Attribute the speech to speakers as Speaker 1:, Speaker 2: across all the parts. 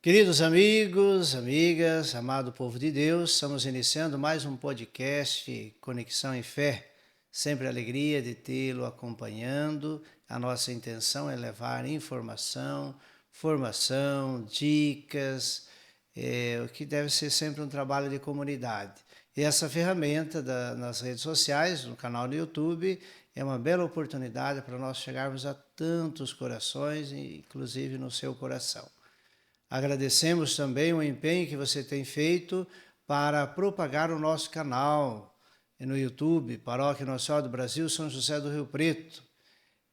Speaker 1: Queridos amigos, amigas, amado povo de Deus, estamos iniciando mais um podcast Conexão em Fé. Sempre alegria de tê-lo acompanhando. A nossa intenção é levar informação, formação, dicas, o que deve ser sempre um trabalho de comunidade. E essa ferramenta nas redes sociais, no canal do YouTube, é uma bela oportunidade para nós chegarmos a tantos corações, inclusive no seu coração. Agradecemos também o empenho que você tem feito para propagar o nosso canal no YouTube, Paróquia Nossa Senhora do Brasil, São José do Rio Preto.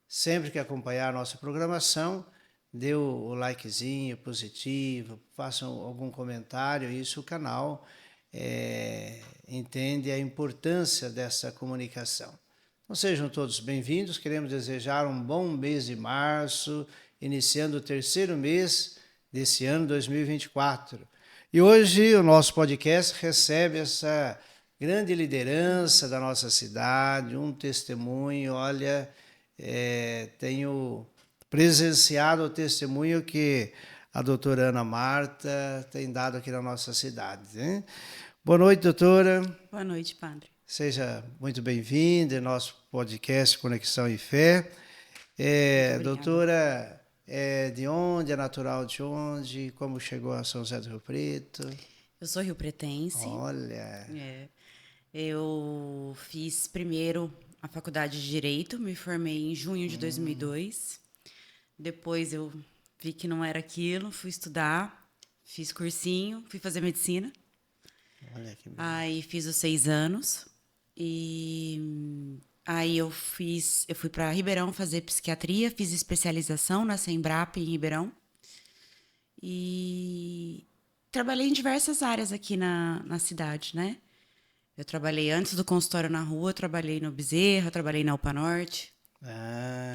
Speaker 1: Sempre que acompanhar a nossa programação, dê o likezinho positivo, faça algum comentário, isso o canal entende a importância dessa comunicação. Então sejam todos bem-vindos, queremos desejar um bom mês de março, iniciando o terceiro mês desse ano 2024. E hoje o nosso podcast recebe essa grande liderança da nossa cidade, um testemunho, olha, tenho presenciado o testemunho que a doutora Ana Marta tem dado aqui na nossa cidade. Né? Boa noite, doutora.
Speaker 2: Boa noite, padre.
Speaker 1: Seja muito bem-vinda em nosso podcast Conexão em Fé. Doutora, de onde? É natural de onde? Como chegou a São José do Rio Preto?
Speaker 2: Eu sou rio-pretense.
Speaker 1: Olha!
Speaker 2: Eu fiz primeiro a faculdade de Direito, me formei em junho de 2002. Depois eu vi que não era aquilo, fui estudar, fiz cursinho, fui fazer medicina.
Speaker 1: Olha que beleza.
Speaker 2: Aí fiz os 6 anos e aí eu fui para Ribeirão fazer psiquiatria, fiz especialização na Sembrap em Ribeirão e trabalhei em diversas áreas aqui na cidade, né? Eu trabalhei antes do consultório na rua, eu trabalhei no Bezerra, trabalhei na UPA Norte,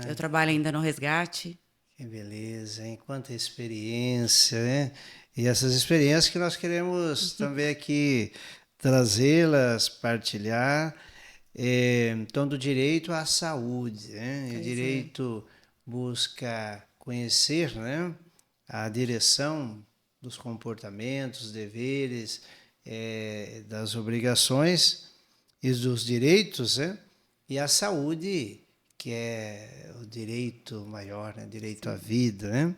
Speaker 2: eu trabalho ainda no Resgate.
Speaker 1: Que beleza, hein? Quanta experiência, né? E essas experiências que nós queremos também aqui trazê-las, partilhar. Então, do direito à saúde, né? O direito busca conhecer, né, a direção dos comportamentos, deveres, das obrigações e dos direitos, né? E a saúde, que é o direito maior, né? Direito à vida, né?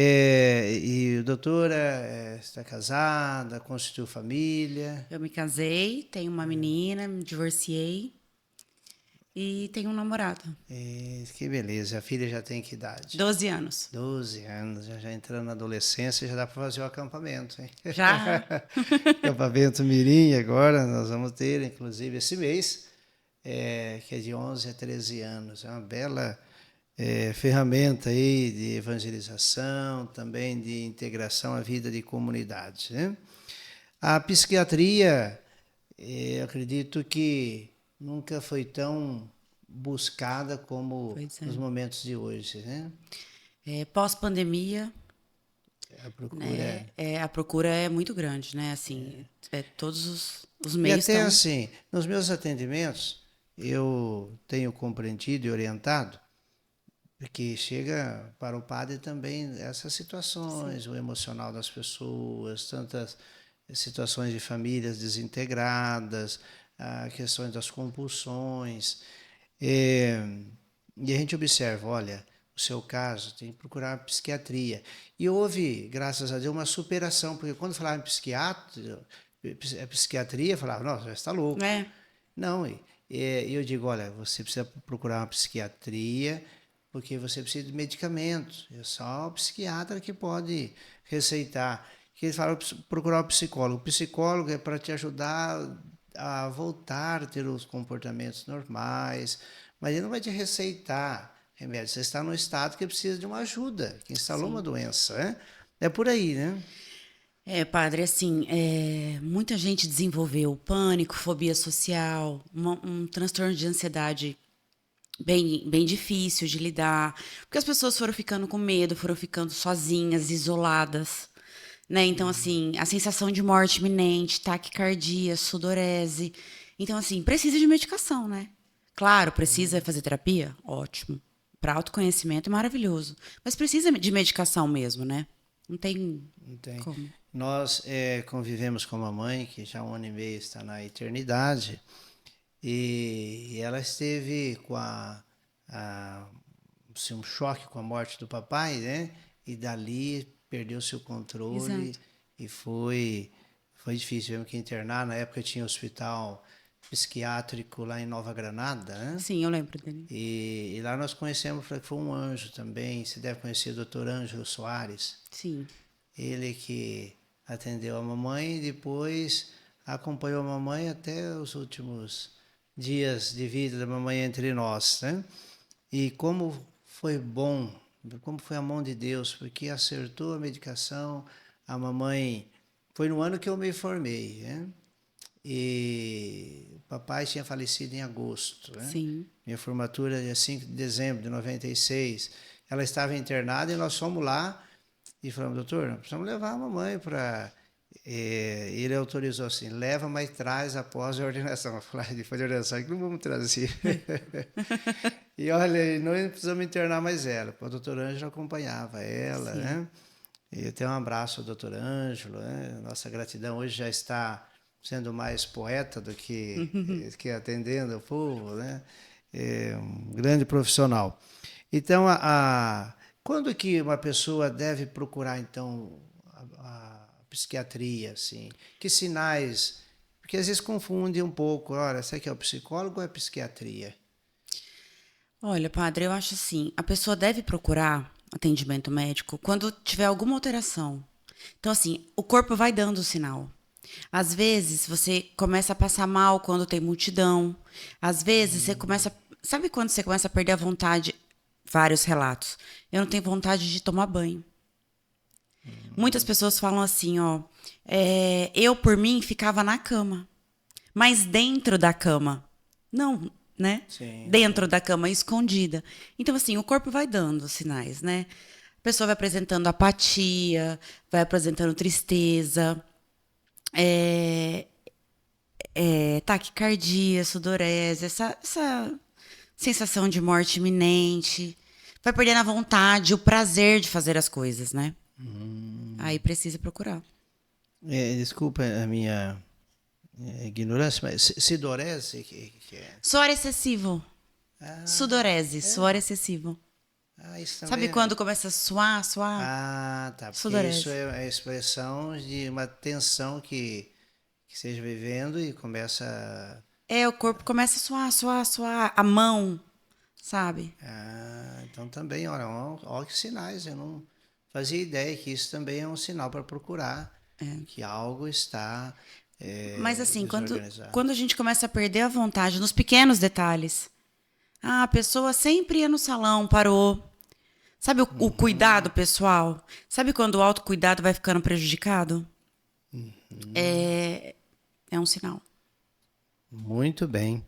Speaker 1: E a doutora está casada, constituiu família?
Speaker 2: Eu me casei, tenho uma menina, me divorciei e tenho um namorado.
Speaker 1: Que beleza, a filha já tem que idade?
Speaker 2: 12 anos.
Speaker 1: 12 anos, já entrando na adolescência, já dá para fazer o acampamento, hein?
Speaker 2: Já?
Speaker 1: Acampamento Mirim agora, nós vamos ter, inclusive, esse mês, que é de 11 a 13 anos. É uma bela ferramenta aí de evangelização, também de integração à vida de comunidade. Né? A psiquiatria, eu acredito que nunca foi tão buscada como nos momentos de hoje. Né?
Speaker 2: Pós-pandemia,
Speaker 1: A procura
Speaker 2: a procura é muito grande, né? Assim, todos os meios
Speaker 1: e até
Speaker 2: estão...
Speaker 1: assim, nos meus atendimentos, eu tenho compreendido e orientado porque chega para o padre também essas situações, o emocional das pessoas, tantas situações de famílias desintegradas, questões das compulsões. E a gente observa, olha, o seu caso tem que procurar psiquiatria. E houve, graças a Deus, uma superação, porque quando falava em psiquiatria, falava, nossa, já está louco. Não, e eu digo, olha, você precisa procurar uma psiquiatria, porque você precisa de medicamentos. É só o psiquiatra que pode receitar. Que eles falam procurar um psicólogo. O psicólogo é para te ajudar a voltar a ter os comportamentos normais, mas ele não vai te receitar remédio. Você está num estado que precisa de uma ajuda, que instalou uma doença. Né? É por aí, né?
Speaker 2: Padre, assim, muita gente desenvolveu pânico, fobia social, um transtorno de ansiedade bem difícil de lidar, porque as pessoas foram ficando com medo, foram ficando sozinhas, isoladas, né? Então, assim, a sensação de morte iminente, taquicardia, sudorese. Então, assim, precisa de medicação, né? Claro, precisa fazer terapia? Ótimo. Para autoconhecimento é maravilhoso. Mas precisa de medicação mesmo, né? Não tem
Speaker 1: Não tem.
Speaker 2: como.
Speaker 1: Nós convivemos com uma mãe que já há 1 ano e meio está na eternidade e ela esteve com assim, um choque com a morte do papai, né? E dali perdeu seu controle
Speaker 2: Exato.
Speaker 1: e foi difícil. Tivemos que internar. Na época tinha hospital psiquiátrico lá em Nova Granada, né?
Speaker 2: Sim, eu lembro dele.
Speaker 1: E lá nós conhecemos, foi um anjo também. Você deve conhecer o doutor Ângelo Soares.
Speaker 2: Sim.
Speaker 1: Ele que atendeu a mamãe e depois acompanhou a mamãe até os últimos dias de vida da mamãe entre nós, né? E como foi bom, como foi a mão de Deus, porque acertou a medicação, a mamãe... Foi no ano que eu me formei, né? E o papai tinha falecido em agosto, né?
Speaker 2: Sim.
Speaker 1: Minha formatura é 5 de dezembro de 96. Ela estava internada e nós fomos lá e falamos, doutor, nós precisamos levar a mamãe para... ele autorizou assim, leva, mas traz após a ordenação. Eu falei, depois da ordenação, que não vamos trazer. E olha, não precisamos internar mais ela. O doutor Ângelo acompanhava ela,
Speaker 2: Sim.
Speaker 1: né? E eu tenho um abraço ao doutor Ângelo, né? Nossa gratidão hoje já está sendo mais poeta do que atendendo o povo, né? É um grande profissional. Então, quando que uma pessoa deve procurar, então, a psiquiatria, assim? Que sinais? Porque às vezes confunde um pouco. Olha, será que é o psicólogo ou é a psiquiatria?
Speaker 2: Olha, padre, eu acho assim, a pessoa deve procurar atendimento médico quando tiver alguma alteração. Então, assim, o corpo vai dando o sinal. Às vezes você começa a passar mal quando tem multidão. Às vezes você começa. Sabe quando você começa a perder a vontade? Vários relatos. Eu não tenho vontade de tomar banho. Muitas pessoas falam assim, ó. Eu, por mim, ficava na cama. Mas dentro da cama. Não, né?
Speaker 1: Sim,
Speaker 2: Dentro
Speaker 1: sim.
Speaker 2: da cama, escondida. Então, assim, o corpo vai dando sinais, né? A pessoa vai apresentando apatia, vai apresentando tristeza, é, taquicardia, sudorese, essa sensação de morte iminente. Vai perdendo a vontade, o prazer de fazer as coisas, né? Aí precisa procurar.
Speaker 1: Desculpa a minha ignorância, mas sidorese que é?
Speaker 2: Suor excessivo.
Speaker 1: Ah,
Speaker 2: Sudorese, suor excessivo.
Speaker 1: isso também
Speaker 2: Sabe quando começa a suar?
Speaker 1: tá, porque isso
Speaker 2: Sudorese.
Speaker 1: é a expressão de uma tensão que esteja vivendo e começa
Speaker 2: O corpo começa a suar. A mão, sabe?
Speaker 1: então também, olha que sinais, eu não fazia ideia que isso também é um sinal para procurar, que algo está
Speaker 2: Mas assim,
Speaker 1: desorganizado.
Speaker 2: quando a gente começa a perder a vontade nos pequenos detalhes. Ah, a pessoa sempre ia no salão, parou. Sabe o cuidado pessoal? Sabe quando o autocuidado vai ficando prejudicado? É um sinal.
Speaker 1: Muito bem.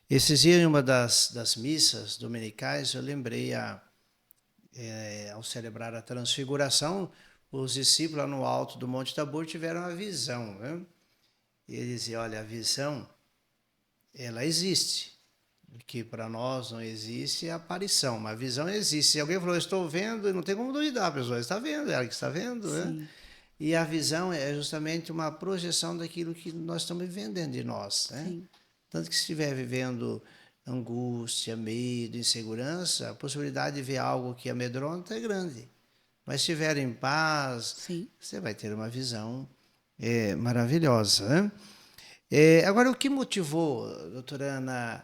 Speaker 1: Esses dias, em uma das missas dominicais, eu lembrei, ao celebrar a transfiguração, os discípulos lá no alto do Monte Tabor tiveram a visão, né? E eles diziam, olha, a visão, ela existe. O que para nós não existe é a aparição, mas a visão existe. Se alguém falou, estou vendo, não tem como duvidar, a pessoa está vendo, ela que está vendo, né? E a visão é justamente uma projeção daquilo que nós estamos vivendo dentro de nós, né?
Speaker 2: Sim.
Speaker 1: Tanto que se estiver vivendo angústia, medo, insegurança, a possibilidade de ver algo que amedronta é grande. Mas se estiver em paz,
Speaker 2: Sim.
Speaker 1: você vai ter uma visão maravilhosa, né? Agora, o que motivou, doutora Ana,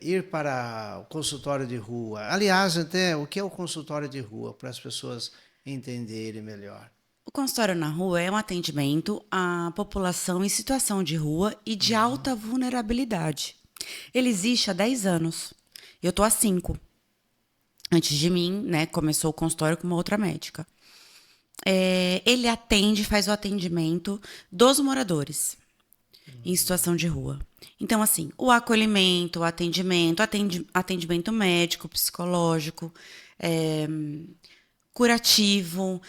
Speaker 1: ir para o consultório de rua? Aliás, até o que é o consultório de rua, para as pessoas entenderem melhor?
Speaker 2: O consultório na rua é um atendimento à população em situação de rua e de alta vulnerabilidade. Ele existe há 10 anos. Eu estou há 5. Antes de mim, né, começou o consultório com uma outra médica. Ele faz o atendimento dos moradores em situação de rua. Então, assim, o acolhimento, o atendimento médico, psicológico, curativo.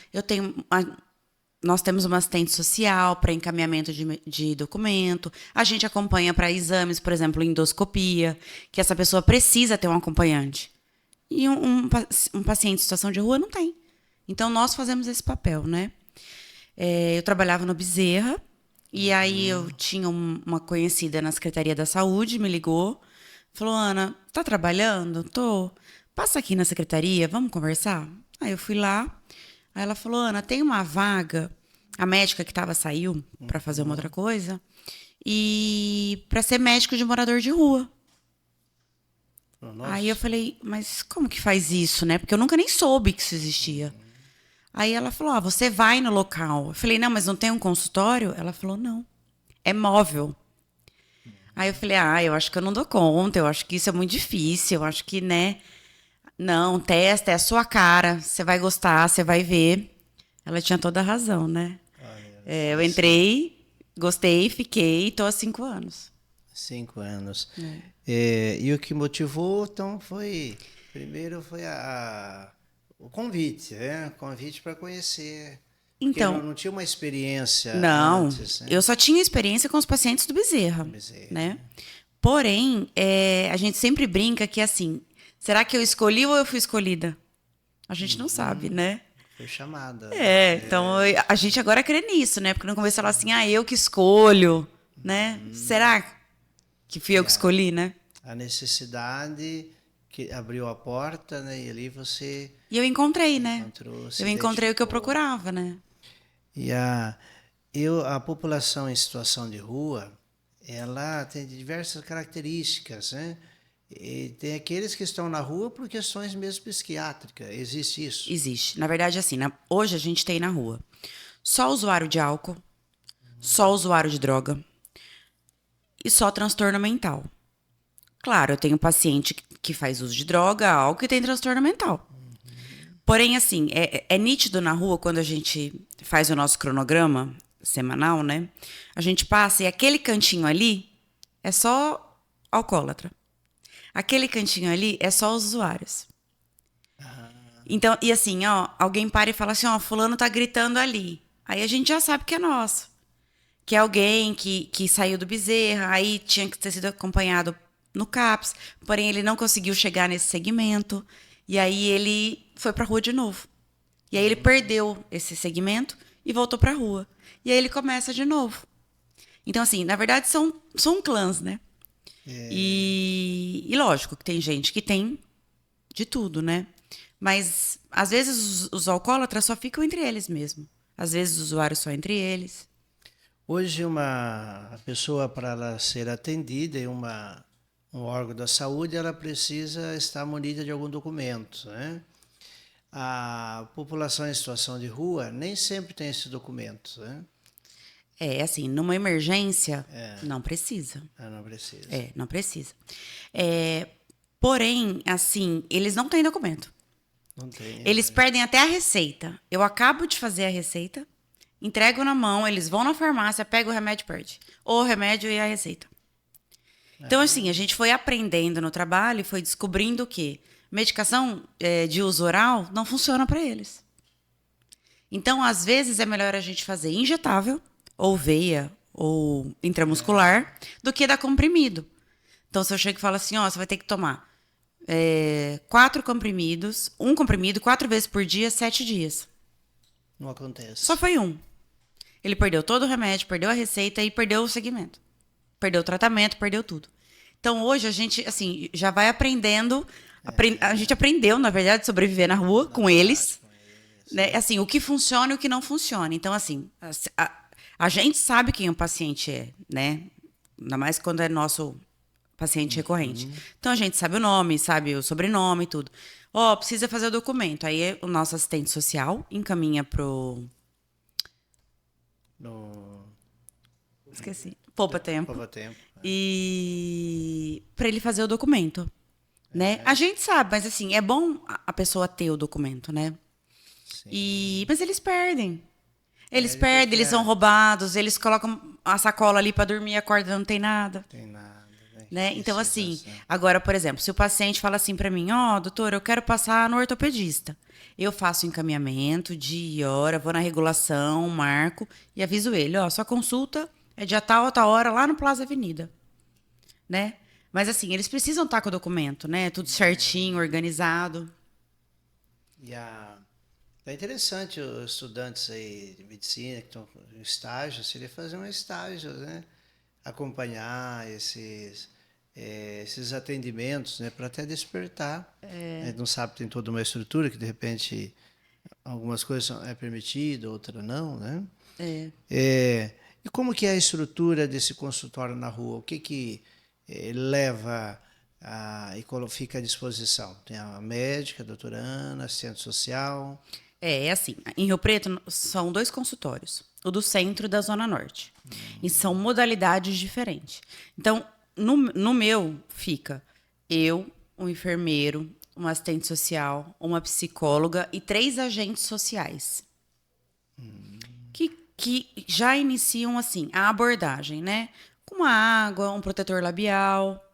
Speaker 2: Nós temos uma assistente social para encaminhamento de documento. A gente acompanha para exames, por exemplo, endoscopia, que essa pessoa precisa ter um acompanhante. E um paciente em situação de rua não tem. Então, nós fazemos esse papel, né? Eu trabalhava no Bezerra, e aí eu tinha uma conhecida na Secretaria da Saúde, me ligou, falou, Ana, tá trabalhando? Tô. Passa aqui na secretaria, vamos conversar? Aí eu fui lá, aí ela falou, Ana, tem uma vaga, a médica que saiu para fazer uma outra coisa, e para ser médico de morador de rua.
Speaker 1: Nossa.
Speaker 2: Aí eu falei, mas como que faz isso, né? Porque eu nunca nem soube que isso existia. Aí ela falou, você vai no local. Eu falei, não, mas não tem um consultório? Ela falou, não, é móvel. Aí eu falei, eu acho que eu não dou conta, eu acho que isso é muito difícil, eu acho que, né? Não, testa, é a sua cara, você vai gostar, você vai ver. Ela tinha toda a razão, né? Eu entrei, gostei, fiquei, tô há 5 anos.
Speaker 1: 5 anos. E o que motivou, então, primeiro foi o convite, né? O convite para conhecer. Porque
Speaker 2: Então,
Speaker 1: não tinha uma experiência
Speaker 2: não,
Speaker 1: antes, né?
Speaker 2: eu só tinha experiência com os pacientes do Bezerra, né? Porém, a gente sempre brinca que assim, será que eu escolhi ou eu fui escolhida? A gente não sabe, né?
Speaker 1: Foi chamada.
Speaker 2: Então a gente agora crê nisso, né? Porque no começo ela assim, eu que escolho, né? Será que fui eu que escolhi, né?
Speaker 1: A necessidade que abriu a porta, né? E ali você
Speaker 2: E eu encontrei, né?
Speaker 1: encontrou, se
Speaker 2: Eu encontrei o que eu
Speaker 1: identificou.
Speaker 2: procurava, né?
Speaker 1: E a população em situação de rua, ela tem diversas características, né? E tem aqueles que estão na rua por questões mesmo psiquiátricas. Existe isso?
Speaker 2: Existe. Na verdade, assim, hoje a gente tem na rua só usuário de álcool, só usuário de droga e só transtorno mental. Claro, eu tenho paciente que faz uso de droga, álcool e tem transtorno mental. Porém, assim, é nítido na rua quando a gente faz o nosso cronograma semanal, né? A gente passa e aquele cantinho ali é só alcoólatra. Aquele cantinho ali é só os usuários. Então, e assim, alguém para e fala assim, fulano tá gritando ali. Aí a gente já sabe que é nosso. Que é alguém que saiu do Bezerra, aí tinha que ter sido acompanhado no CAPS, porém ele não conseguiu chegar nesse segmento, e aí ele foi pra rua de novo. E aí ele perdeu esse segmento e voltou pra rua. E aí ele começa de novo. Então, assim, na verdade são clãs, né? E lógico que tem gente que tem de tudo, né? Mas às vezes os alcoólatras só ficam entre eles mesmo. Às vezes os usuários só entre eles.
Speaker 1: Hoje, uma pessoa, para ela ser atendida em um órgão da saúde, ela precisa estar munida de algum documento, né? A população em situação de rua nem sempre tem esse documento, né?
Speaker 2: Assim, numa emergência, não precisa.
Speaker 1: Não precisa.
Speaker 2: Não precisa. Porém, assim, eles não têm documento.
Speaker 1: Não tem.
Speaker 2: Eles perdem até a receita. Eu acabo de fazer a receita, entrego na mão, eles vão na farmácia, pegam o remédio e perde. Ou o remédio e a receita. Então, assim, a gente foi aprendendo no trabalho e foi descobrindo que medicação de uso oral não funciona para eles. Então, às vezes, é melhor a gente fazer injetável, ou veia, ou intramuscular, do que dar comprimido. Então, se eu chego e falo assim, você vai ter que tomar 4 comprimidos, um comprimido 4 vezes por dia, 7 dias.
Speaker 1: Não acontece.
Speaker 2: Só foi um. Ele perdeu todo o remédio, perdeu a receita e perdeu o segmento. Perdeu o tratamento, perdeu tudo. Então, hoje, a gente, assim, já vai aprendendo. A gente aprendeu, na verdade, sobreviver na rua com eles. Né? Assim, o que funciona e o que não funciona. Então, assim, a gente sabe quem o paciente é, né? Ainda mais quando é nosso paciente recorrente. Então, a gente sabe o nome, sabe o sobrenome e tudo. Precisa fazer o documento. Aí, o nosso assistente social encaminha pro... Esqueci. Poupa Tempo. E para ele fazer o documento, né? A gente sabe, mas assim, é bom a pessoa ter o documento, né? Mas eles perdem. Eles perdem, eles são roubados, eles colocam a sacola ali para dormir, acorda, não tem nada.
Speaker 1: Tem nada.
Speaker 2: Né? Então, assim, agora, por exemplo, se o paciente fala assim para mim, doutor, eu quero passar no ortopedista. Eu faço o encaminhamento, dia e hora, vou na regulação, marco e aviso ele, sua consulta é dia tal, outra hora, lá no Plaza Avenida. Né? Mas, assim, eles precisam estar com o documento, né? Tudo certinho, organizado.
Speaker 1: E É interessante os estudantes aí de medicina que estão em estágio, seria fazer um estágio, né? Acompanhar esses atendimentos, né? Para até despertar. A gente não sabe, tem toda uma estrutura que de repente algumas coisas é permitido, outra não, né?
Speaker 2: É.
Speaker 1: E como que é a estrutura desse consultório na rua? O que leva e fica à disposição? Tem a médica, a doutora Ana, assistente social.
Speaker 2: É assim, em Rio Preto são 2 consultórios, o do centro e da Zona Norte. E são modalidades diferentes. Então, no meu fica eu, um enfermeiro, uma assistente social, uma psicóloga e 3 agentes sociais. Que já iniciam assim a abordagem, né? Com uma água, um protetor labial.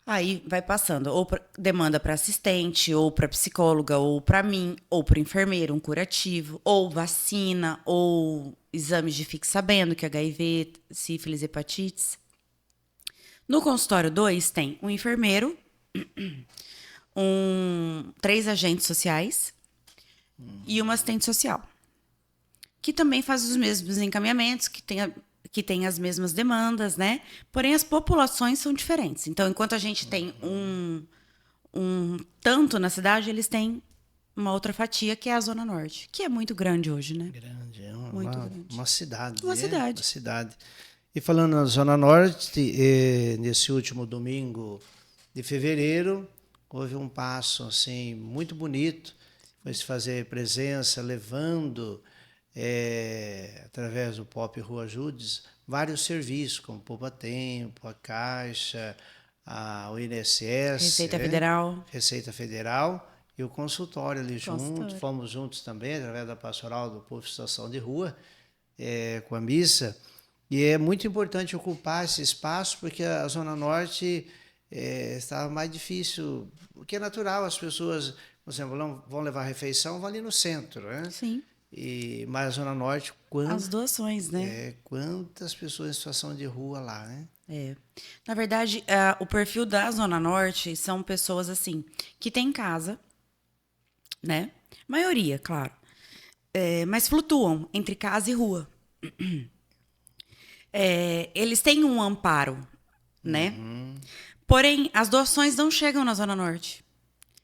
Speaker 2: Aí vai passando, ou demanda para assistente, ou para psicóloga, ou para mim, ou para enfermeiro, um curativo, ou vacina, ou exames de fique sabendo, que é HIV, sífilis, hepatites. No consultório 2 tem um enfermeiro, 3 agentes sociais e uma assistente social, que também faz os mesmos encaminhamentos, que tem as mesmas demandas, né? Porém, as populações são diferentes. Então, enquanto a gente tem um tanto na cidade, eles têm uma outra fatia, que é a Zona Norte, que é muito grande hoje, né?
Speaker 1: Grande, é
Speaker 2: Muito grande.
Speaker 1: uma cidade.
Speaker 2: Uma
Speaker 1: Uma
Speaker 2: cidade.
Speaker 1: cidade. E falando na Zona Norte, nesse último domingo de fevereiro, houve um passo assim muito bonito, foi se fazer presença, levando, através do Pop Rua Ajudes, vários serviços, como Poupa Tempo, a Caixa, o INSS,
Speaker 2: Receita Federal.
Speaker 1: Receita Federal, e o consultório ali junto.
Speaker 2: Consultório.
Speaker 1: Fomos juntos também, através da Pastoral do Povo em Situação de Rua, com a missa. E é muito importante ocupar esse espaço, porque a Zona Norte estava mais difícil, o que é natural, as pessoas, por exemplo, vão levar refeição, vão ali no centro, né?
Speaker 2: Sim.
Speaker 1: Mas a Zona Norte,
Speaker 2: As doações, né?
Speaker 1: quantas pessoas em situação de rua lá, né?
Speaker 2: Na verdade, o perfil da Zona Norte são pessoas assim, que têm casa, né? Maioria, claro. Mas flutuam entre casa e rua. Eles têm um amparo, né? Porém, as doações não chegam na Zona Norte.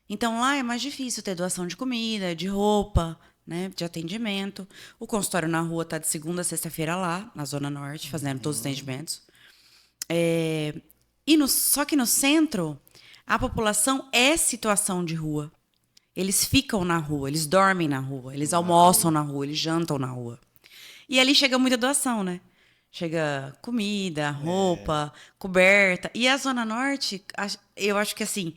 Speaker 2: Então, lá é mais difícil ter doação de comida, de roupa, né? De atendimento. O consultório na rua está de segunda a sexta-feira lá, na Zona Norte, fazendo todos os atendimentos. Só que no centro, a população é situação de rua. Eles ficam na rua, eles dormem na rua, eles almoçam na rua, eles jantam na rua. E ali chega muita doação, né? Chega comida, roupa, coberta. E a Zona Norte, eu acho que assim,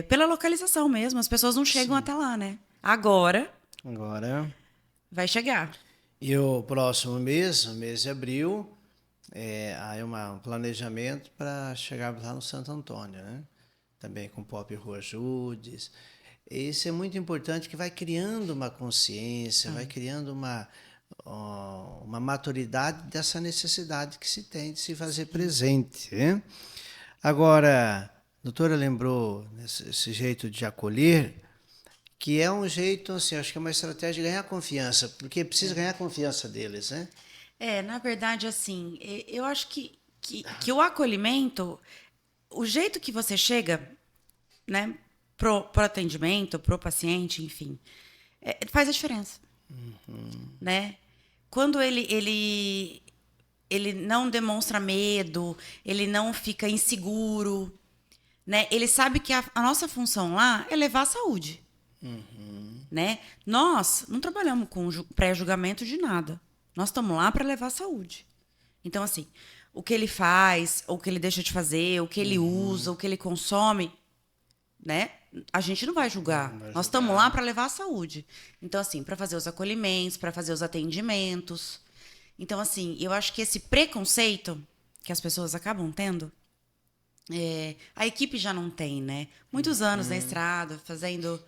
Speaker 2: pela localização mesmo, as pessoas não chegam até lá, né? Agora vai chegar.
Speaker 1: E o próximo mês, o mês de abril, há um planejamento para chegarmos lá no Santo Antônio, né? Também com Pop Rua Ajudes. Isso é muito importante, que vai criando uma consciência, vai criando uma maturidade dessa necessidade que se tem de se fazer presente, né? Agora, a doutora lembrou esse jeito de acolher, que é um jeito, assim, acho que é uma estratégia de ganhar confiança, porque precisa ganhar confiança deles, né?
Speaker 2: Na verdade, assim, eu acho que o acolhimento, o jeito que você chega, né, pro atendimento, pro paciente, enfim, faz a diferença, né? Quando ele não demonstra medo, ele não fica inseguro, né? Ele sabe que a nossa função lá é levar a saúde, né? Nós não trabalhamos com pré-julgamento de nada. Nós estamos lá para levar a saúde. Então, assim, o que ele faz, o que ele deixa de fazer, o que ele usa, o que ele consome, né? A gente não vai julgar. Nós estamos lá para levar a saúde. Então, assim, para fazer os acolhimentos, para fazer os atendimentos. Então, assim, eu acho que esse preconceito que as pessoas acabam tendo, a equipe já não tem, né? Muitos anos na estrada, fazendo.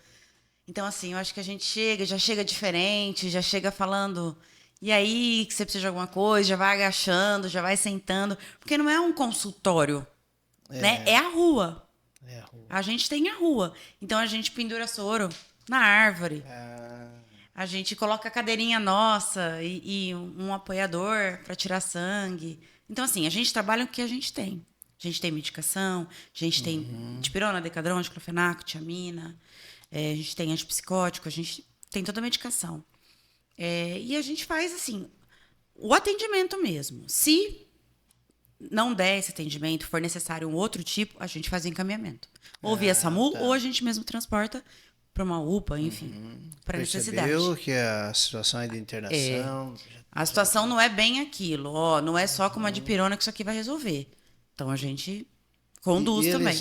Speaker 2: Então, assim, eu acho que a gente já chega diferente, já chega falando. E aí, que você precisa de alguma coisa, já vai agachando, já vai sentando. Porque não é um consultório, né? É a rua. A gente tem a rua. Então, a gente pendura soro, na árvore.
Speaker 1: Ah,
Speaker 2: A gente coloca a cadeirinha nossa e um apoiador para tirar sangue. Então, assim, a gente trabalha com o que a gente tem. A gente tem medicação, a gente tem dipirona, decadrona, diclofenaco, tiamina, a gente tem antipsicótico, a gente tem toda a medicação. E a gente faz, assim, o atendimento mesmo. Se não der esse atendimento, for necessário um outro tipo, a gente faz o encaminhamento. Ou via SAMU, ou
Speaker 1: tá.
Speaker 2: a gente mesmo transporta para uma UPA, enfim, para
Speaker 1: Percebeu
Speaker 2: necessidade.
Speaker 1: que a situação é de internação.
Speaker 2: A situação não é bem aquilo, ó, não é só com uma dipirona que isso aqui vai resolver. Então a gente
Speaker 1: E
Speaker 2: conduz também.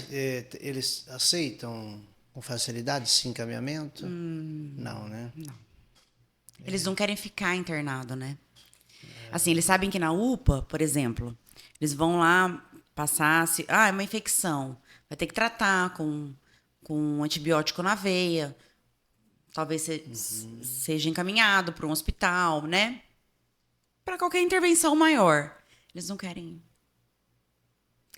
Speaker 1: eles aceitam com facilidade esse encaminhamento? Não, né?
Speaker 2: Eles não querem ficar internado, né? Assim, eles sabem que na UPA, por exemplo, eles vão lá passar se, é uma infecção, vai ter que tratar com um antibiótico na veia, talvez seja encaminhado para um hospital, né? Para qualquer intervenção maior. Eles não querem.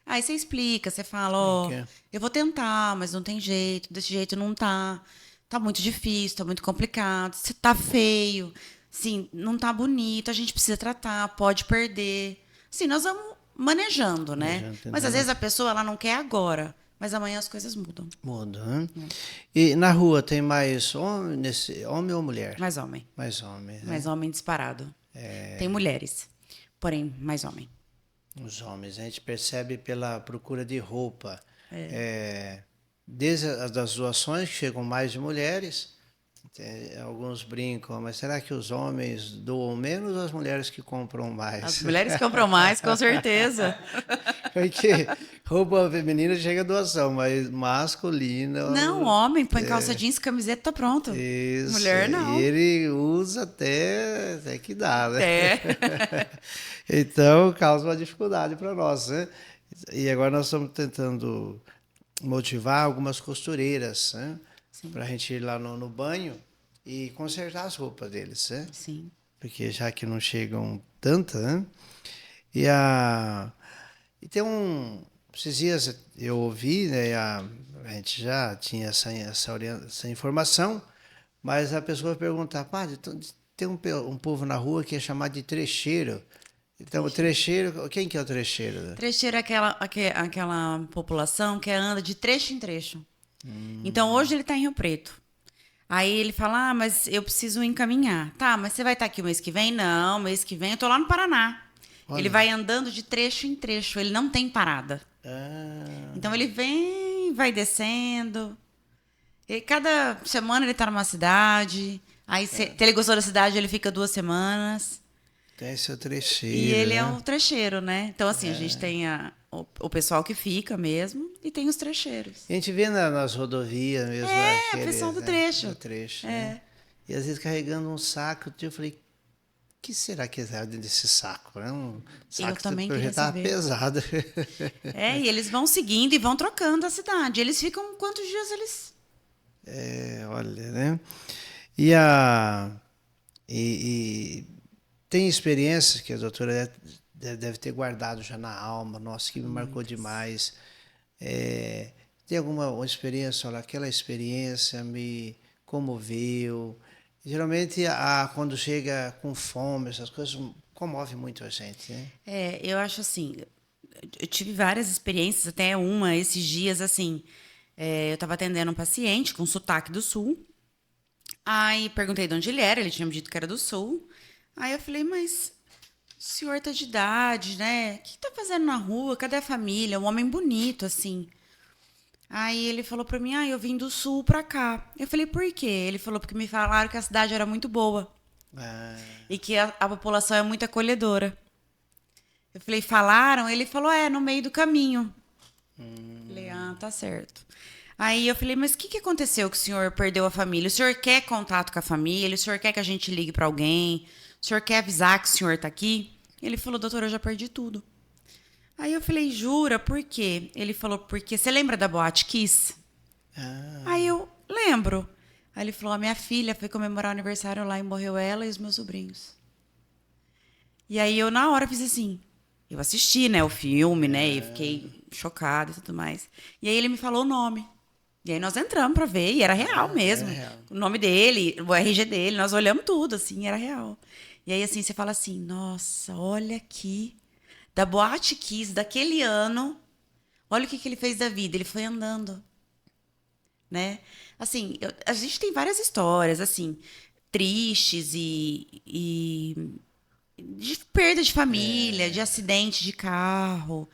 Speaker 2: Aí você explica, você fala, ó,
Speaker 1: Ok.
Speaker 2: eu vou tentar, mas não tem jeito, desse jeito não tá. Tá muito difícil, tá muito complicado, você tá feio, sim, não tá bonito, a gente precisa tratar, pode perder. Sim, nós vamos manejando, né?
Speaker 1: Já
Speaker 2: Mas às
Speaker 1: tentando.
Speaker 2: vezes a pessoa ela não quer agora, mas amanhã as coisas mudam.
Speaker 1: Muda, né? E na rua tem mais homem, homem ou mulher?
Speaker 2: Mais homem,
Speaker 1: Mais homem, né?
Speaker 2: mais homem disparado. Tem mulheres, porém mais homem.
Speaker 1: Os homens. A gente percebe pela procura de roupa. Desde as das doações, que chegam mais de mulheres, alguns brincam, mas será que os homens doam menos ou as mulheres que compram
Speaker 2: As
Speaker 1: mais?
Speaker 2: mulheres compram mais, com certeza.
Speaker 1: Porque roupa feminina chega a doação, mas masculina.
Speaker 2: Não, homem põe calça jeans, camiseta, tá pronto.
Speaker 1: Isso.
Speaker 2: Mulher
Speaker 1: E
Speaker 2: não.
Speaker 1: ele usa até que dá, né?
Speaker 2: É.
Speaker 1: Então causa uma dificuldade para nós, né? E agora nós estamos tentando motivar algumas costureiras, né?
Speaker 2: Sim,
Speaker 1: Para a gente ir lá no banho e consertar as roupas deles, né?
Speaker 2: sim.
Speaker 1: Porque já que não chegam tantas, né? E, a, e tem esses dias eu ouvi, né? A gente já tinha essa informação, mas a pessoa pergunta, padre, tem um povo na rua que é chamado de trecheiro. Então, o trecheiro, quem que é o trecheiro?
Speaker 2: Trecheiro é aquela população que anda de trecho em trecho. Então, hoje ele está em Rio Preto. Aí ele fala, mas eu preciso encaminhar. Tá, mas você vai estar aqui o mês que vem? Não, mês que vem eu tô lá no Paraná. Ele
Speaker 1: Olha.
Speaker 2: vai andando de trecho em trecho, ele não tem parada.
Speaker 1: Ah,
Speaker 2: Então ele vem, vai descendo. E cada semana ele tá numa cidade. Aí, se ele gostou da cidade, ele fica 2 semanas.
Speaker 1: tem esse
Speaker 2: E
Speaker 1: trecheiro,
Speaker 2: ele é
Speaker 1: né?
Speaker 2: um trecheiro, né? Então, assim, a gente tem o pessoal que fica mesmo e tem os trecheiros.
Speaker 1: A gente vê nas rodovias mesmo,
Speaker 2: É, o
Speaker 1: aqueles,
Speaker 2: pessoal do
Speaker 1: né?
Speaker 2: trecho.
Speaker 1: Do trecho,
Speaker 2: É.
Speaker 1: né? E às vezes carregando um saco, eu falei, o que será que é dentro desse saco? É um
Speaker 2: Eu
Speaker 1: saco que
Speaker 2: também
Speaker 1: já
Speaker 2: queria
Speaker 1: estava
Speaker 2: saber.
Speaker 1: pesado.
Speaker 2: E eles vão seguindo e vão trocando a cidade. Eles ficam quantos dias eles.
Speaker 1: Olha, né? E, a, e tem experiências que a doutora deve ter guardado já na alma, nossa, que me marcou demais. Tem uma experiência, olha, aquela experiência me comoveu. Geralmente, quando chega com fome, essas coisas comove muito a gente, né?
Speaker 2: Eu acho assim. Eu tive várias experiências, até uma esses dias, assim. Eu estava atendendo um paciente com sotaque do sul. Aí perguntei de onde ele era, ele tinha me dito que era do sul. Aí eu falei, mas o senhor tá de idade, né? O que tá fazendo na rua? Cadê a família? Um homem bonito, assim. Aí ele falou pra mim, eu vim do sul pra cá. Eu falei, por quê? Ele falou, porque me falaram que a cidade era muito boa
Speaker 1: Ah,
Speaker 2: e que a população é muito acolhedora. Eu falei, falaram? Ele falou, no meio do caminho. Falei, tá certo. Aí eu falei, mas o que aconteceu que o senhor perdeu a família? O senhor quer contato com a família? O senhor quer que a gente ligue pra alguém? O senhor quer avisar que o senhor tá aqui? Ele falou, doutor, eu já perdi tudo. Aí eu falei, jura, por quê? Ele falou, porque você lembra da Boate Kiss? Aí eu lembro. Aí ele falou, a minha filha foi comemorar o aniversário lá e morreu ela e os meus sobrinhos. E aí eu na hora fiz assim, eu assisti, né, o filme, né, e fiquei chocada e tudo mais. E aí ele me falou o nome. E aí nós entramos pra ver, e era real
Speaker 1: Era
Speaker 2: mesmo.
Speaker 1: real.
Speaker 2: O nome dele, o RG dele, nós olhamos tudo, assim, era real. E aí, assim, você fala assim, nossa, olha aqui, da Boate Kiss, daquele ano, olha o que ele fez da vida, ele foi andando, né? Assim, a gente tem várias histórias, assim, tristes e de perda de família, de acidente de carro.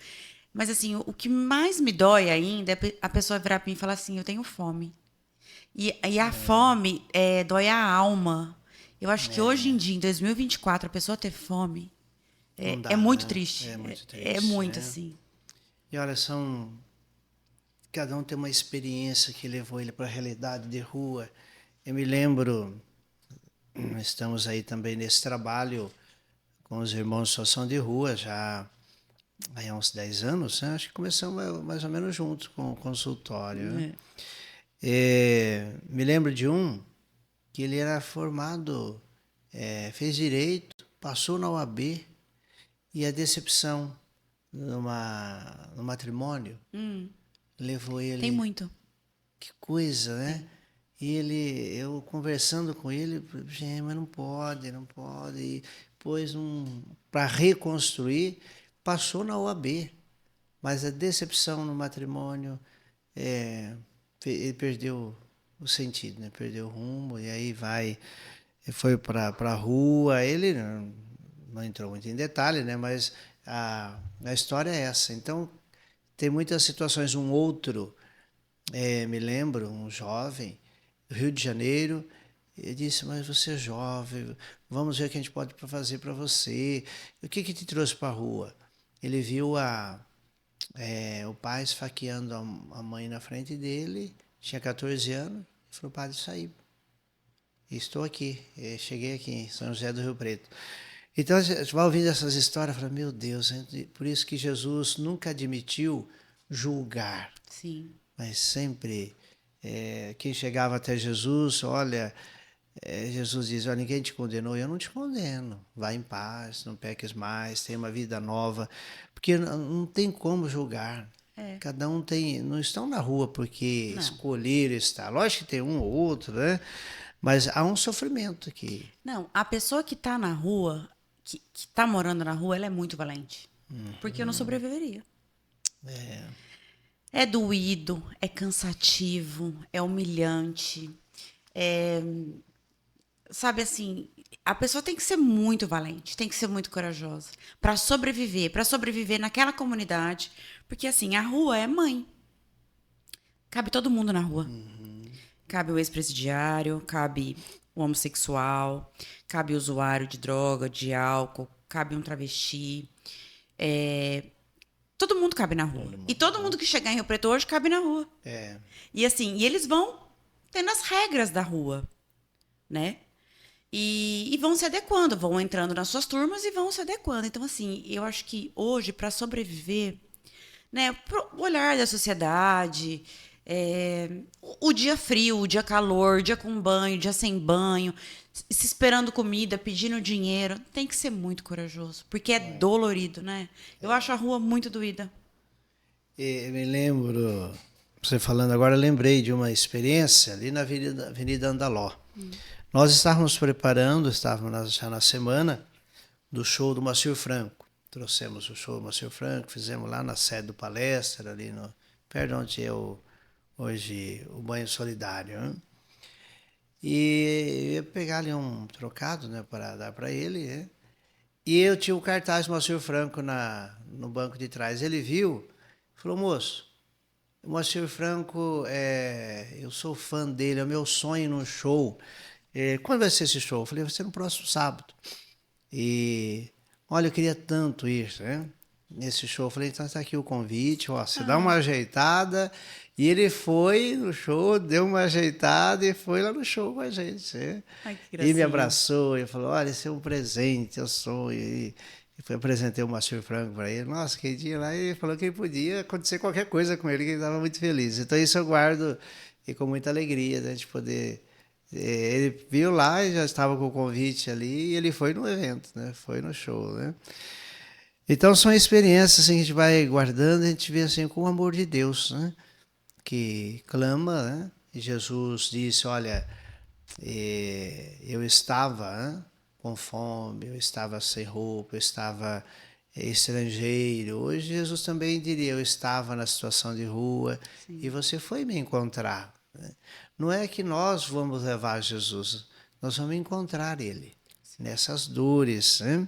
Speaker 2: Mas, assim, o que mais me dói ainda é a pessoa virar para mim e falar assim, eu tenho fome. E a fome dói a alma. Eu acho que hoje em dia, em 2024, a pessoa ter fome
Speaker 1: Não
Speaker 2: é
Speaker 1: dá,
Speaker 2: muito
Speaker 1: né?
Speaker 2: triste.
Speaker 1: É muito
Speaker 2: É
Speaker 1: triste,
Speaker 2: muito,
Speaker 1: né?
Speaker 2: assim.
Speaker 1: E olha, cada um tem uma experiência que levou ele para a realidade de rua. Eu me lembro, estamos aí também nesse trabalho com os irmãos de situação de rua já há uns 10 anos, né? Acho que começamos mais ou menos juntos com o consultório, né?
Speaker 2: É.
Speaker 1: Me lembro de um que ele era formado, fez direito, passou na OAB e a decepção no matrimônio levou
Speaker 2: Tem
Speaker 1: ele.
Speaker 2: muito.
Speaker 1: Que coisa, né?
Speaker 2: Tem.
Speaker 1: E eu conversando com ele, gente, mas não pode, não pode. E pôs para reconstruir, passou na OAB, mas a decepção no matrimônio, ele perdeu o sentido, né? Perdeu o rumo, e aí foi para a rua. Ele não entrou muito em detalhe, né? Mas a história é essa. Então, tem muitas situações. Um outro me lembro, um jovem, Rio de Janeiro, ele disse, mas você é jovem, vamos ver o que a gente pode fazer para você. O que te trouxe para a rua? Ele viu o pai esfaqueando a mãe na frente dele, tinha 14 anos, e falou, padre, isso aí, estou aqui, cheguei aqui em São José do Rio Preto. Então, a gente vai ouvindo essas histórias e fala, meu Deus, por isso que Jesus nunca admitiu julgar,
Speaker 2: Sim.
Speaker 1: mas sempre quem chegava até Jesus, olha, Jesus diz, olha, ninguém te condenou, eu não te condeno, vá em paz, não peques mais, tenha uma vida nova, porque não tem como julgar.
Speaker 2: É.
Speaker 1: Cada um tem, não estão na rua porque
Speaker 2: Não.
Speaker 1: escolheram estar. Lógico que tem um ou outro, né? Mas há um sofrimento aqui.
Speaker 2: Não, a pessoa que tá na rua, que tá morando na rua, ela é muito valente. Porque eu não sobreviveria. É doído, é cansativo, é humilhante. É, sabe assim, a pessoa tem que ser muito valente, tem que ser muito corajosa para sobreviver naquela comunidade, porque assim, a rua é mãe. Cabe todo mundo na rua. Cabe o ex-presidiário, cabe o homossexual, cabe o usuário de droga, de álcool, cabe um travesti. É, todo mundo cabe na rua. E todo mundo que chegar em Rio Preto hoje cabe na rua.
Speaker 1: É,
Speaker 2: E assim, e eles vão tendo as regras da rua, né? E vão se adequando, vão entrando nas suas turmas e vão se adequando. Então, assim, eu acho que hoje, para sobreviver, né, pro olhar da sociedade, o dia frio, o dia calor, o dia com banho, o dia sem banho, se esperando comida, pedindo dinheiro, tem que ser muito corajoso, porque é dolorido, né? Eu acho a rua muito doída.
Speaker 1: e me lembro, você falando agora, eu lembrei de uma experiência ali na Avenida Andaló. Nós estávamos preparando, estávamos já na semana do show do Moacir Franco. Trouxemos o show do Moacir Franco, fizemos lá na sede do Palestra, ali perto onde é hoje o Banho Solidário. Né? E eu ia pegar ali um trocado, né, para dar para ele. Né? E eu tinha o cartaz do Moacir Franco no banco de trás. Ele viu, falou, moço, o Moacir Franco, eu sou fã dele, é o meu sonho no show. Quando vai ser esse show? Eu falei, vai ser no próximo sábado. E olha, eu queria tanto ir, né? Nesse show. Eu falei, então está aqui o convite, ó, você dá uma ajeitada. E ele foi no show, deu uma ajeitada e foi lá no show com a gente. Né?
Speaker 2: Ai, que
Speaker 1: E me
Speaker 2: gracinha.
Speaker 1: abraçou e falou, olha, esse é um presente, eu sou. E apresentei o Moacir Franco para ele. Nossa, aquele dia lá, ele falou que podia acontecer qualquer coisa com ele, que ele estava muito feliz. Então isso eu guardo e com muita alegria, né, de poder. Ele viu lá e já estava com o convite ali e ele foi no evento, né? Foi no show, né? Então são experiências assim, que a gente vai guardando, a gente vê assim com o amor de Deus, né? que clama, né? E Jesus disse, olha, eu estava com fome, eu estava sem roupa, eu estava estrangeiro. Hoje Jesus também diria, eu estava na situação de rua e você foi me encontrar. Né? Não é que nós vamos levar Jesus, nós vamos encontrar Ele nessas dores. Né?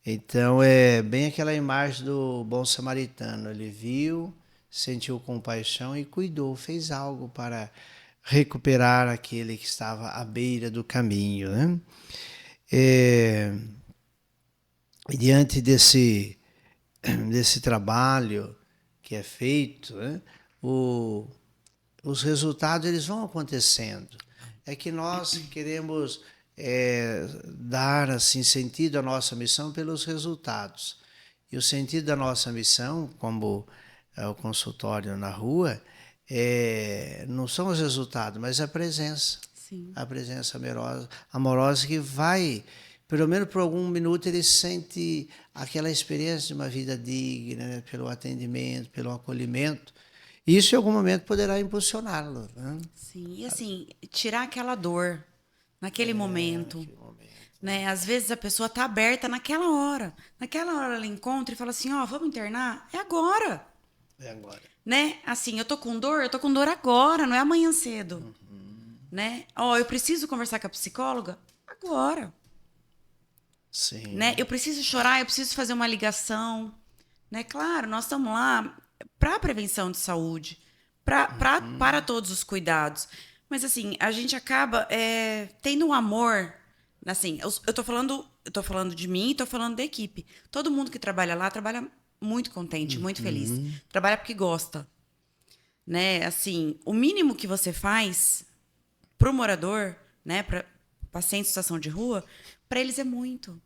Speaker 1: Então é bem aquela imagem do bom samaritano. Ele viu, sentiu compaixão e cuidou, fez algo para recuperar aquele que estava à beira do caminho. Né? E diante desse trabalho que é feito, né? Os resultados eles vão acontecendo. É que nós queremos dar assim sentido à nossa missão pelos resultados. E o sentido da nossa missão, como o consultório na rua, não são os resultados, mas a presença.
Speaker 2: Sim.
Speaker 1: A presença amorosa que vai, pelo menos por algum minuto, ele sente aquela experiência de uma vida digna, né? Pelo atendimento, pelo acolhimento. Isso em algum momento poderá impulsioná-lo. Né?
Speaker 2: Sim, e assim, tirar aquela dor naquele momento.
Speaker 1: Naquele momento.
Speaker 2: Né? Às vezes a pessoa tá aberta naquela hora. Naquela hora ela encontra e fala assim, ó, vamos internar? É agora.
Speaker 1: É agora.
Speaker 2: Né? Assim, eu tô com dor agora, não é amanhã cedo. Né? Ó, eu preciso conversar com a psicóloga agora.
Speaker 1: Sim.
Speaker 2: Né? Eu preciso chorar, eu preciso fazer uma ligação. Né? Claro, nós estamos lá para prevenção de saúde, para todos os cuidados. Mas assim, a gente acaba tendo um amor. Assim, eu tô falando de mim e tô falando da equipe. Todo mundo que trabalha lá trabalha muito contente, muito feliz. Trabalha porque gosta. Né? Assim, o mínimo que você faz pro morador, né, para paciente em situação de rua, para eles é muito.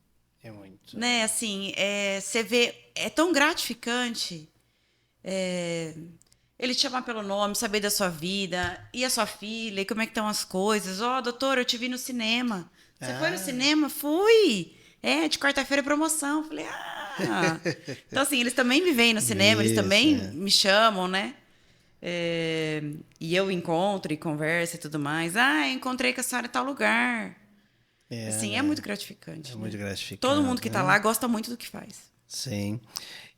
Speaker 1: É muito.
Speaker 2: Né? Assim, você vê, é tão gratificante ele te chamar pelo nome, saber da sua vida, e a sua filha, e como é que estão as coisas. Ó, doutor, eu te vi no cinema. Você foi no cinema? Fui! De quarta-feira é promoção. Falei, Então, assim, eles também me veem no cinema, eles também me chamam, né? E eu encontro e converso e tudo mais. Eu encontrei com a senhora em tal lugar. Assim, é muito gratificante.
Speaker 1: É muito gratificante.
Speaker 2: Todo mundo que está lá gosta muito do que faz.
Speaker 1: Sim.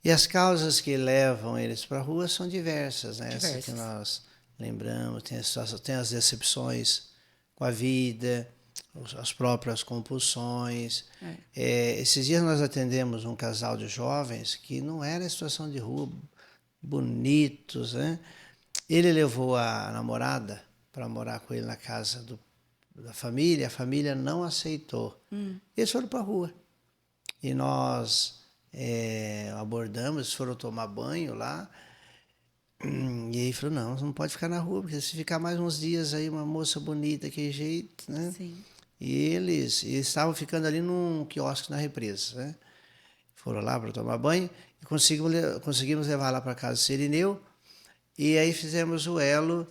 Speaker 1: E as causas que levam eles para a rua são diversas, né? Essa que nós lembramos, tem as decepções com a vida, as próprias compulsões. Esses dias nós atendemos um casal de jovens que não era em situação de rua, bonitos, né? Ele levou a namorada para morar com ele na casa da família, a família não aceitou. Eles foram para a rua. E nós abordamos, foram tomar banho lá. E aí falou, não pode ficar na rua, porque se ficar mais uns dias aí, uma moça bonita, que jeito, né?
Speaker 2: Sim.
Speaker 1: E eles estavam ficando ali num quiosque na represa, né? Foram lá para tomar banho e conseguimos levar lá para casa do Sirineu. E aí fizemos o elo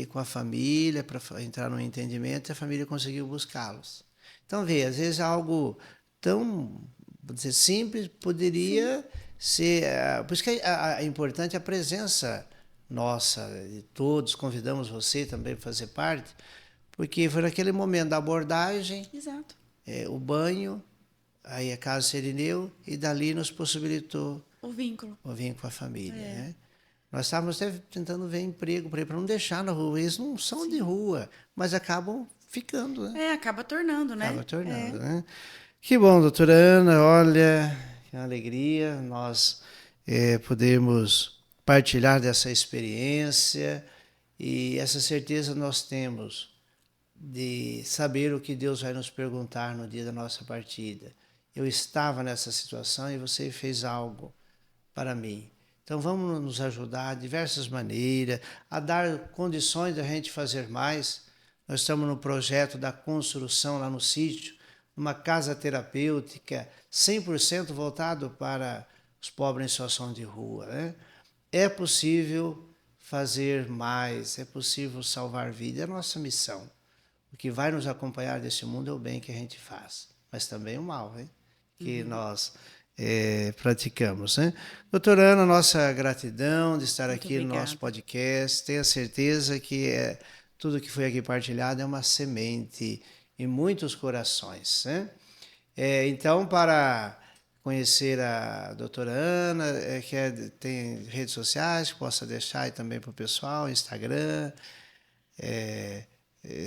Speaker 1: com a família para entrar no entendimento e a família conseguiu buscá-los. Então, vê, às vezes algo tão, vou dizer, simples poderia ser... Por isso que é importante a presença nossa, de todos, convidamos você também para fazer parte, porque foi naquele momento da abordagem,
Speaker 2: Exato.
Speaker 1: O banho, aí a casa Sirineu, e dali nos possibilitou
Speaker 2: o vínculo
Speaker 1: com a família, né? Nós estávamos até tentando ver emprego para não deixar na rua. Eles não são de rua, mas acabam ficando, né?
Speaker 2: Acaba tornando, né?
Speaker 1: Acaba tornando, né? Que bom, doutora Ana. Olha, que alegria nós podermos partilhar dessa experiência e essa certeza nós temos de saber o que Deus vai nos perguntar no dia da nossa partida. Eu estava nessa situação e você fez algo para mim. Então vamos nos ajudar de diversas maneiras, a dar condições da gente fazer mais. Nós estamos no projeto da construção lá no sítio, uma casa terapêutica 100% voltado para os pobres em situação de rua. Né? É possível fazer mais, é possível salvar vidas, é a nossa missão. O que vai nos acompanhar desse mundo é o bem que a gente faz, mas também o mal, hein? Que nós praticamos, né? Doutora Ana, nossa gratidão de estar
Speaker 2: Muito
Speaker 1: aqui no nosso
Speaker 2: obrigada.
Speaker 1: podcast. Tenha certeza que tudo que foi aqui partilhado é uma semente em muitos corações, né? Então, para conhecer a doutora Ana, tem redes sociais que possa deixar aí também para o pessoal, Instagram.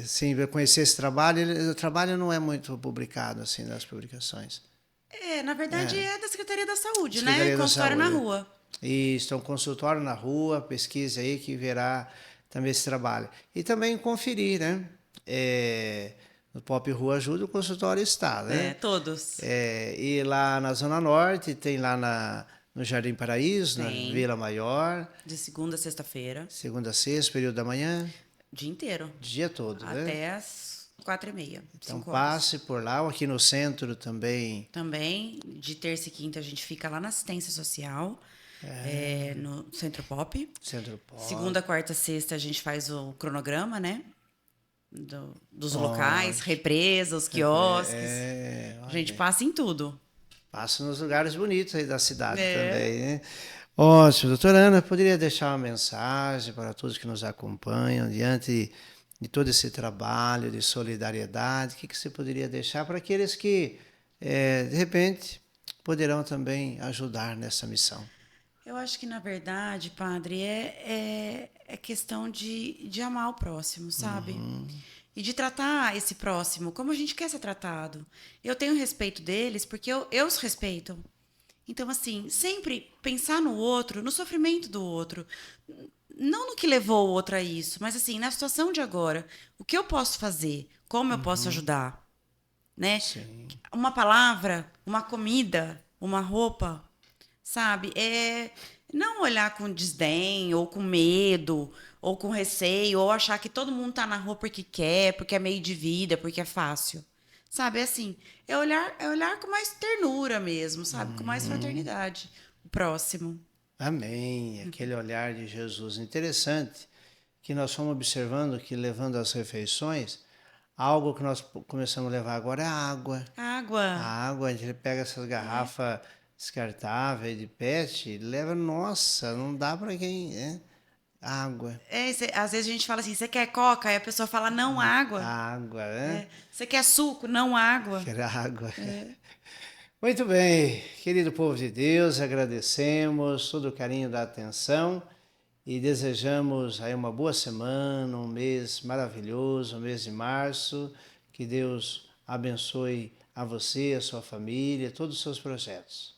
Speaker 1: Sim, para conhecer esse trabalho. O trabalho não é muito publicado assim nas publicações.
Speaker 2: Na verdade, é da Secretaria da Saúde, né?
Speaker 1: Secretaria da
Speaker 2: Consultório na
Speaker 1: Saúde.
Speaker 2: rua.
Speaker 1: Isso, é um consultório na rua, pesquisa aí que verá também esse trabalho. E também conferir, né? No Pop Rua Ajuda, o consultório está, né?
Speaker 2: Todos.
Speaker 1: E lá na Zona Norte, tem lá no Jardim Paraíso, na
Speaker 2: Tem.
Speaker 1: Vila Maior,
Speaker 2: De segunda a sexta-feira.
Speaker 1: segunda a sexta, período da manhã,
Speaker 2: Dia inteiro.
Speaker 1: dia todo, né?
Speaker 2: Até as 4h30,
Speaker 1: Então
Speaker 2: 5 horas.
Speaker 1: passe por lá, aqui no centro também.
Speaker 2: Também, de terça e quinta, a gente fica lá na assistência social, no Centro Pop.
Speaker 1: Centro Pop.
Speaker 2: Segunda, quarta, sexta, a gente faz o cronograma, né? Dos locais,
Speaker 1: Ótimo.
Speaker 2: represas, os quiosques. A gente
Speaker 1: Olha.
Speaker 2: passa em tudo.
Speaker 1: Passa nos lugares bonitos aí da cidade
Speaker 2: É.
Speaker 1: também, né? Ótimo. Doutora Ana, poderia deixar uma mensagem para todos que nos acompanham diante de todo esse trabalho de solidariedade? O que você poderia deixar para aqueles que, de repente, poderão também ajudar nessa missão?
Speaker 2: Eu acho que, na verdade, padre, é questão de amar o próximo, sabe? E de tratar esse próximo como a gente quer ser tratado. Eu tenho respeito deles porque eu os respeito. Então, assim, sempre pensar no outro, no sofrimento do outro. Não no que levou o outro a isso, mas assim, na situação de agora. O que eu posso fazer? Como eu posso ajudar? Né?
Speaker 1: Sim.
Speaker 2: Uma palavra, uma comida, uma roupa, sabe? É não olhar com desdém, ou com medo, ou com receio, ou achar que todo mundo tá na rua porque quer, porque é meio de vida, porque é fácil. Sabe? É assim, é olhar com mais ternura mesmo, sabe? Com mais fraternidade. O próximo.
Speaker 1: Amém. Aquele olhar de Jesus. Interessante que nós fomos observando que, levando as refeições, algo que nós começamos a levar agora é a água.
Speaker 2: Água.
Speaker 1: A água, a gente pega essas garrafas descartáveis de PET e leva, nossa, não dá para quem, né? Água.
Speaker 2: Às vezes a gente fala assim, você quer coca? Aí a pessoa fala, não, água.
Speaker 1: Água, né?
Speaker 2: Você quer suco? Não, água.
Speaker 1: Quer água. Muito bem, querido povo de Deus, agradecemos todo o carinho da atenção e desejamos aí uma boa semana, um mês maravilhoso, um mês de março. Que Deus abençoe a você, a sua família, todos os seus projetos.